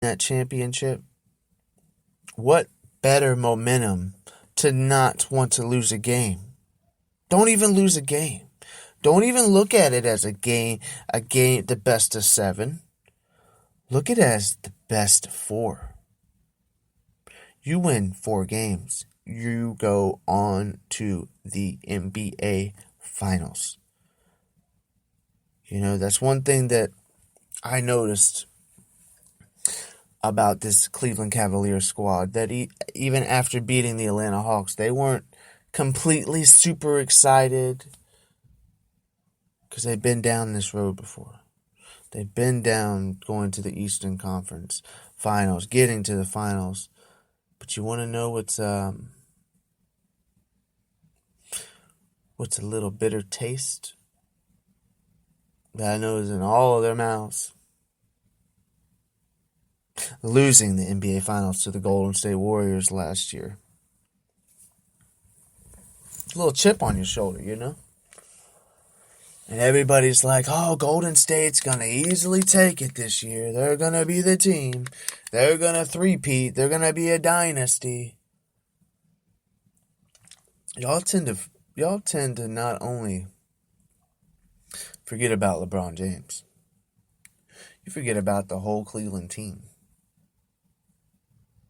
that championship, what better momentum to not want to lose a game? Don't even lose a game. Don't even look at it as a game, the best of 7. Look at it as the best of 4. You win 4 games, you go on to the NBA Finals. That's one thing that I noticed about this Cleveland Cavaliers squad, that even after beating the Atlanta Hawks, they weren't completely super excited because they've been down this road before. They've been down going to the Eastern Conference Finals, getting to the finals. But you want to know what's a little bitter taste that I know is in all of their mouths? Losing the NBA Finals to the Golden State Warriors last year. A little chip on your shoulder, And everybody's like, oh, Golden State's going to easily take it this year. They're going to be the team. They're going to three-peat. They're going to be a dynasty. Y'all tend to not only forget about LeBron James, you forget about the whole Cleveland team.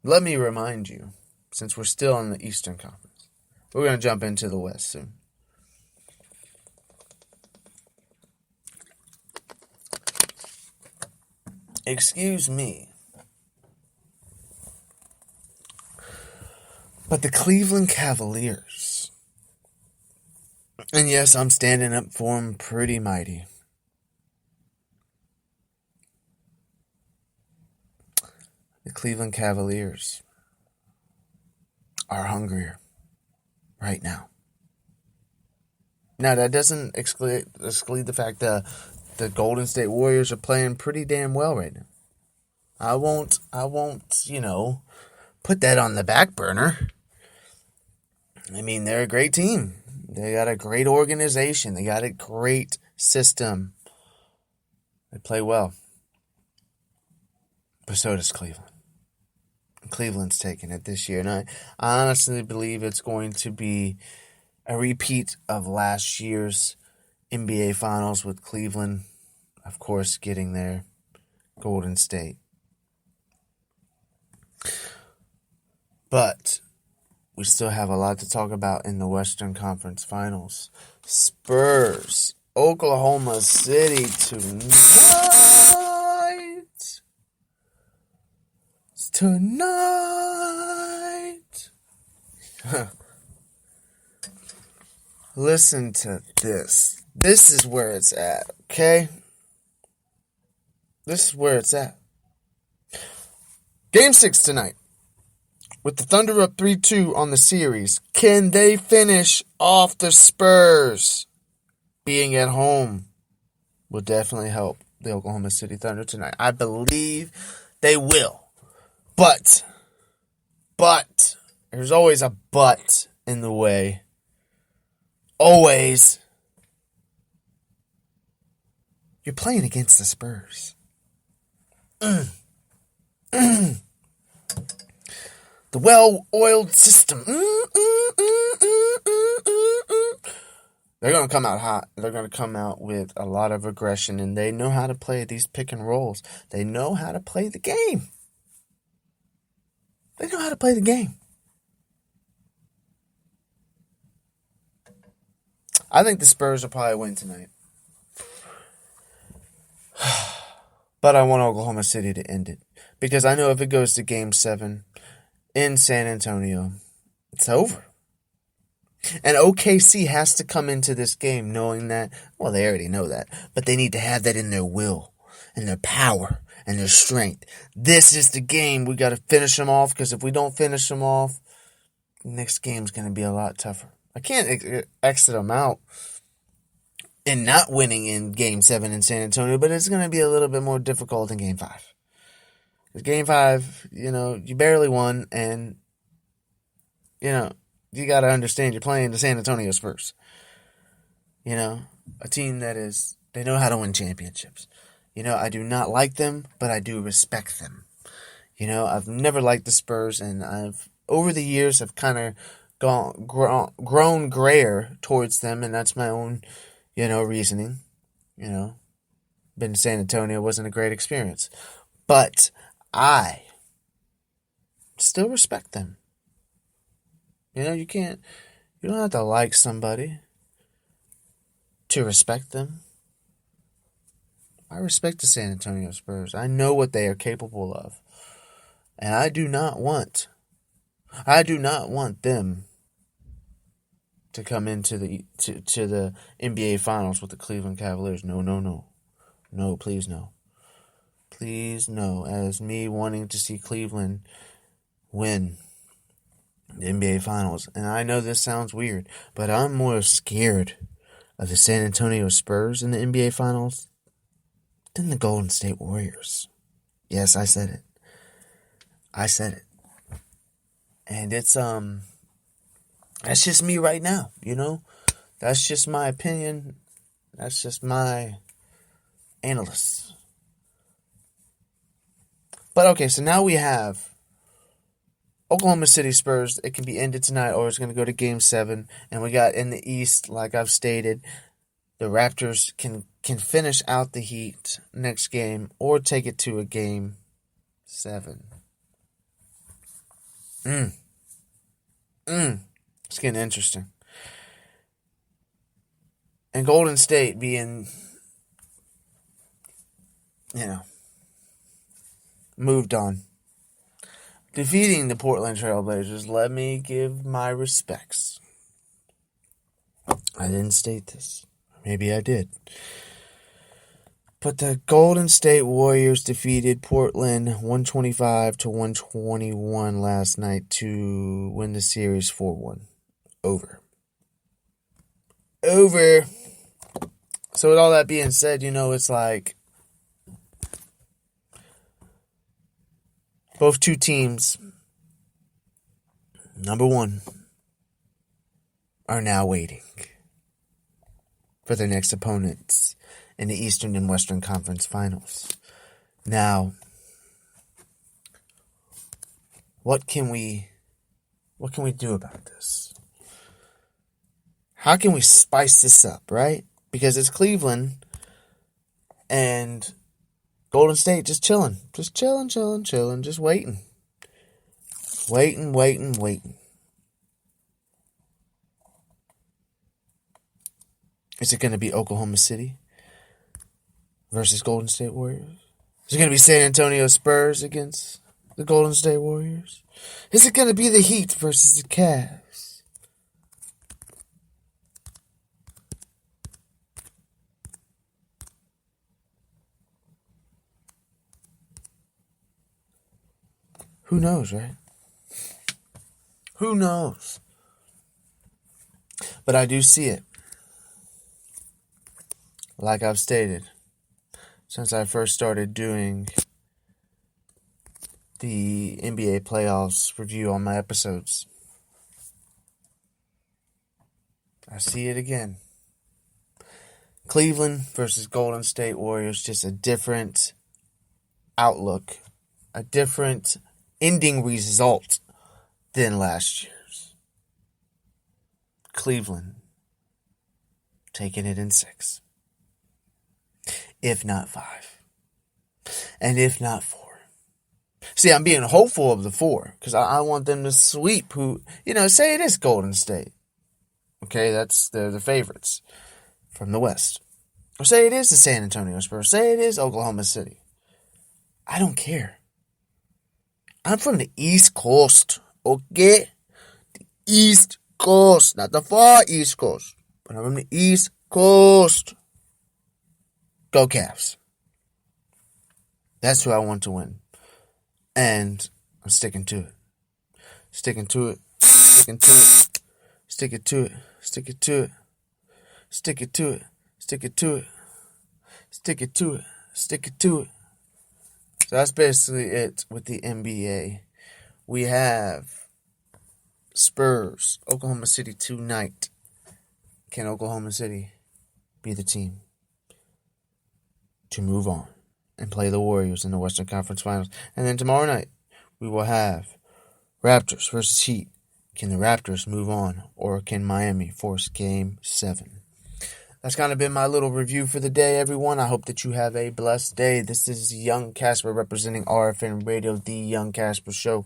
Let me remind you, since we're still in the Eastern Conference, we're going to jump into the West soon. Excuse me, but the Cleveland Cavaliers, and yes, I'm standing up for them pretty mighty. The Cleveland Cavaliers are hungrier right now. Now, that doesn't exclude the fact that the Golden State Warriors are playing pretty damn well right now. I won't, put that on the back burner. I mean, they're a great team. They got a great organization. They got a great system. They play well. But so does Cleveland. Cleveland's taking it this year. And I honestly believe it's going to be a repeat of last year's NBA Finals with Cleveland, of course, getting their Golden State. But we still have a lot to talk about in the Western Conference Finals. Spurs, Oklahoma City tonight. Listen to this. This is where it's at, okay? This is where it's at. Game 6 tonight. With the Thunder up 3-2 on the series, can they finish off the Spurs? Being at home will definitely help the Oklahoma City Thunder tonight. I believe they will. But, there's always a but in the way. Always. You're playing against the Spurs. The well-oiled system. They're going to come out hot. They're going to come out with a lot of aggression, and they know how to play these pick and rolls. They know how to play the game. They know how to play the game. I think the Spurs will probably win tonight. But I want Oklahoma City to end it. Because I know if it goes to Game 7 in San Antonio, it's over. And OKC has to come into this game knowing that, well, they already know that, but they need to have that in their will and their power and their strength. This is the game. We got to finish them off, because if we don't finish them off, the next game's going to be a lot tougher. I can't exit them out and not winning in Game 7 in San Antonio, but it's going to be a little bit more difficult in Game 5. Because Game 5, you barely won, and, you got to understand you're playing the San Antonio Spurs. A team that they know how to win championships. I do not like them, but I do respect them. I've never liked the Spurs, and over the years, have kind of grown grayer towards them, and that's my own, reasoning. Been to San Antonio, wasn't a great experience, but I still respect them. You don't have to like somebody to respect them. I respect the San Antonio Spurs. I know what they are capable of. And I do not want them to come into the to the NBA Finals with the Cleveland Cavaliers. No, no, no. No, please no. Please no. As me wanting to see Cleveland win the NBA Finals. And I know this sounds weird, but I'm more scared of the San Antonio Spurs in the NBA Finals than the Golden State Warriors. Yes, I said it. And it's that's just me right now, That's just my opinion. That's just my analysis. But okay, so now we have Oklahoma City Spurs. It can be ended tonight, or it's going to go to Game 7. And we got in the East, like I've stated, the Raptors can finish out the Heat next game, or take it to a Game 7. It's getting interesting. And Golden State being, moved on. Defeating the Portland Trailblazers, let me give my respects. I didn't state this. Maybe I did. But the Golden State Warriors defeated Portland 125-121 last night to win the series 4-1. Over. So with all that being said, it's like both two teams, number one, are now waiting for their next opponents in the Eastern and Western Conference Finals. Now, what can we do about this? How can we spice this up, right? Because it's Cleveland and Golden State just chilling. Just chilling, just waiting. Waiting. Is it going to be Oklahoma City versus Golden State Warriors? Is it going to be San Antonio Spurs against the Golden State Warriors? Is it going to be the Heat versus the Cavs? Who knows, right? Who knows? But I do see it. Like I've stated, since I first started doing the NBA playoffs review on my episodes, I see it again. Cleveland versus Golden State Warriors, just a different outlook, a different ending result than last year's. Cleveland taking it in 6. If not 5. And if not 4. See, I'm being hopeful of the 4. Because I want them to sweep say it is Golden State. Okay, they're the favorites from the West. Or say it is the San Antonio Spurs. Say it is Oklahoma City. I don't care. I'm from the East Coast, okay? The East Coast, not the far East Coast, but I'm from the East Coast. Go Cavs. That's who I want to win. And I'm sticking to it. Sticking to it. Sticking to it. Sticking to it. Sticking to it. Sticking to it. Sticking to it. Sticking to it. Sticking to it. So that's basically it with the NBA. We have Spurs, Oklahoma City tonight. Can Oklahoma City be the team to move on and play the Warriors in the Western Conference Finals? And then tomorrow night, we will have Raptors versus Heat. Can the Raptors move on, or can Miami force Game 7? That's kind of been my little review for the day, everyone. I hope that you have a blessed day. This is Young Casper representing RFN Radio, The Young Casper Show.